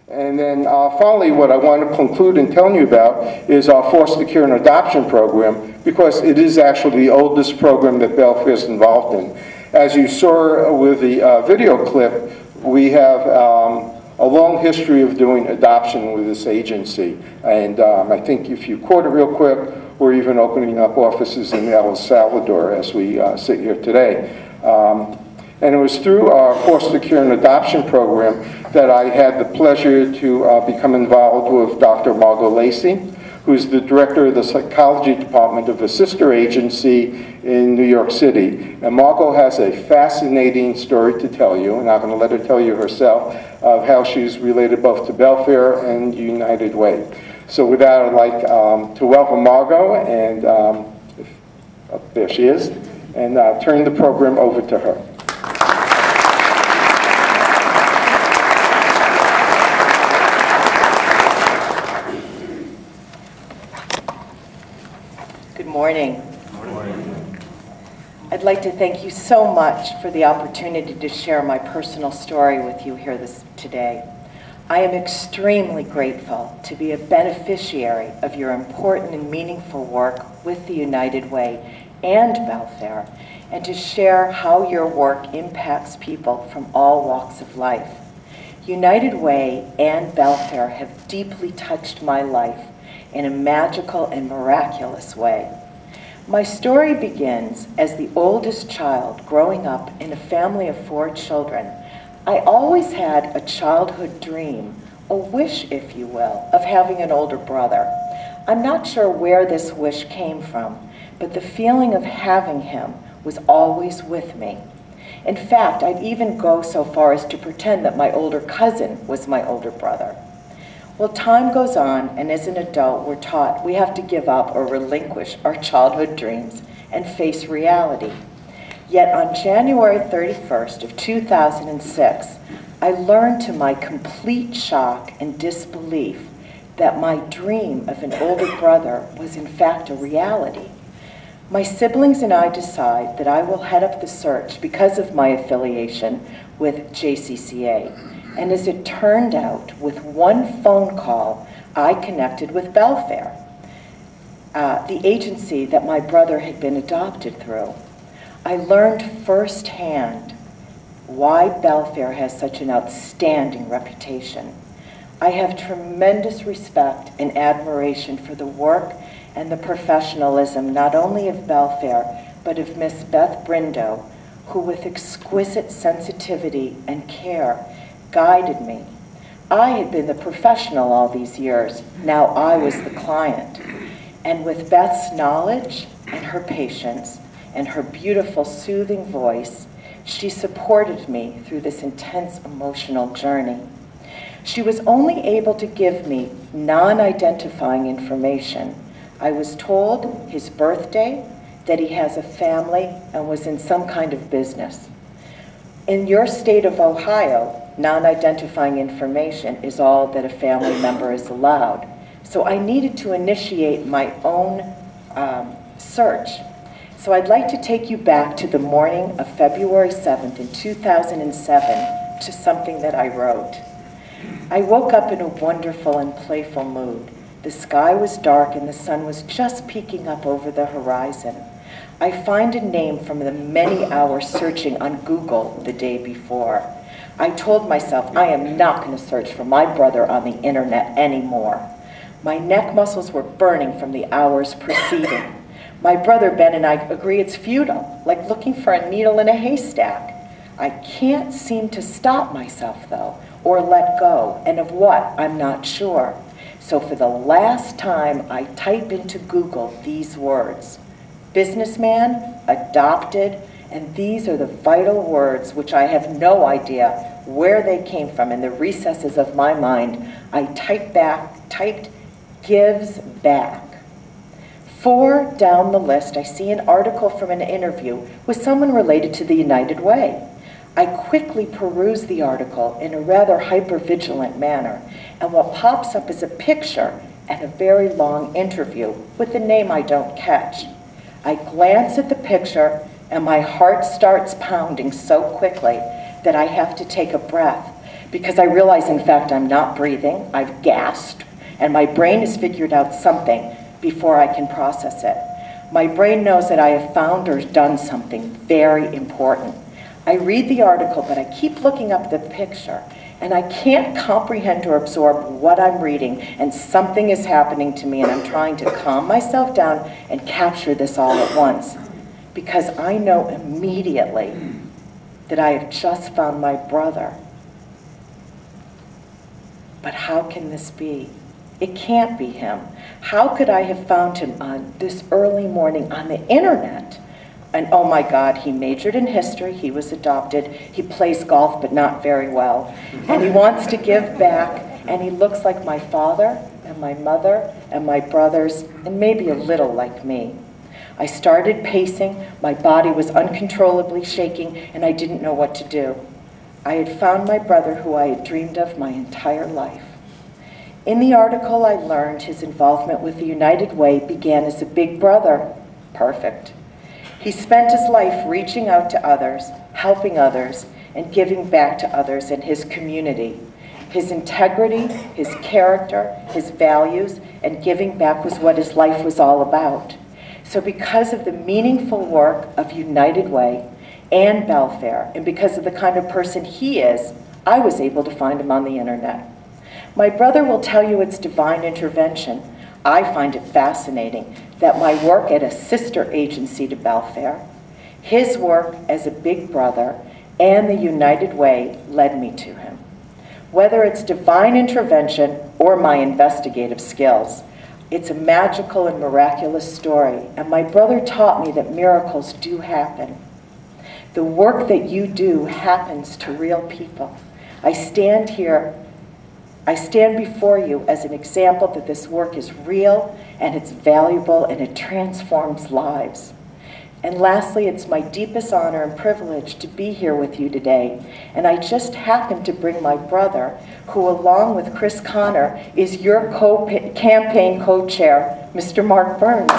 And then finally, what I want to conclude in telling you about is our foster care and adoption program, because it is actually the oldest program that Belfair is involved in. As you saw with the video clip, we have a long history of doing adoption with this agency. And I think if you caught it real quick, we're even opening up offices in El Salvador as we sit here today. And it was through our foster care and adoption program that I had the pleasure to become involved with Dr. Margot Lacey, who's the director of the psychology department of a sister agency in New York City. And Margot has a fascinating story to tell you, and I'm going to let her tell you herself, of how she's related both to Belfair and United Way. So with that, I'd like to welcome Margot, and there she is, and turn the program over to her. Good morning. Good morning. I'd like to thank you so much for the opportunity to share my personal story with you here today. I am extremely grateful to be a beneficiary of your important and meaningful work with the United Way and Belfair, and to share how your work impacts people from all walks of life. United Way and Belfair have deeply touched my life in a magical and miraculous way. My story begins as the oldest child growing up in a family of 4 children. I always had a childhood dream, a wish, if you will, of having an older brother. I'm not sure where this wish came from, but the feeling of having him was always with me. In fact, I'd even go so far as to pretend that my older cousin was my older brother. Well, time goes on, and as an adult, we're taught we have to give up or relinquish our childhood dreams and face reality. Yet on January 31st of 2006, I learned to my complete shock and disbelief that my dream of an older brother was in fact a reality. My siblings and I decide that I will head up the search because of my affiliation with JCCA. And as it turned out, with one phone call, I connected with Belfair, the agency that my brother had been adopted through. I learned firsthand why Belfair has such an outstanding reputation. I have tremendous respect and admiration for the work and the professionalism not only of Belfair, but of Miss Beth Brindo, who with exquisite sensitivity and care guided me. I had been the professional all these years. Now I was the client. And with Beth's knowledge and her patience and her beautiful, soothing voice, she supported me through this intense emotional journey. She was only able to give me non-identifying information. I was told his birthday, that he has a family, and was in some kind of business. In your state of Ohio, non-identifying information is all that a family member is allowed. So I needed to initiate my own search. So I'd like to take you back to the morning of February 7th in 2007 to something that I wrote. I woke up in a wonderful and playful mood. The sky was dark and the sun was just peeking up over the horizon. I find a name from the many hours searching on Google the day before. I told myself I am not going to search for my brother on the internet anymore. My neck muscles were burning from the hours preceding. My brother Ben and I agree it's futile, like looking for a needle in a haystack. I can't seem to stop myself though, or let go, and of what, I'm not sure. So for the last time, I type into Google these words: businessman, adopted, and these are the vital words which I have no idea where they came from. In the recesses of my mind, I typed gives back. 4 down the list, I see an article from an interview with someone related to the United Way. I quickly peruse the article in a rather hyper-vigilant manner, and what pops up is a picture and a very long interview with a name I don't catch. I glance at the picture and my heart starts pounding so quickly that I have to take a breath, because I realize, in fact, I'm not breathing, I've gasped, and my brain has figured out something before I can process it. My brain knows that I have found or done something very important. I read the article, but I keep looking up the picture, and I can't comprehend or absorb what I'm reading, and something is happening to me, and I'm trying to calm myself down and capture this all at once, because I know immediately that I have just found my brother. But how can this be? It can't be him. How could I have found him on this early morning on the internet? And oh my God, he majored in history, he was adopted, he plays golf but not very well, and he wants to give back, and he looks like my father and my mother and my brothers, and maybe a little like me. I started pacing, my body was uncontrollably shaking, and I didn't know what to do. I had found my brother who I had dreamed of my entire life. In the article, I learned his involvement with the United Way began as a big brother. Perfect. He spent his life reaching out to others, helping others, and giving back to others in his community. His integrity, his character, his values, and giving back was what his life was all about. So because of the meaningful work of United Way and Belfair, and because of the kind of person he is, I was able to find him on the internet. My brother will tell you it's divine intervention. I find it fascinating that my work at a sister agency to Belfair, his work as a big brother, and the United Way led me to him. Whether it's divine intervention or my investigative skills, it's a magical and miraculous story, and my brother taught me that miracles do happen. The work that you do happens to real people. I stand before you as an example that this work is real, and it's valuable, and it transforms lives. And lastly, it's my deepest honor and privilege to be here with you today. And I just happened to bring my brother, who along with Chris Connor is your campaign co-chair, Mr. Mark Burns.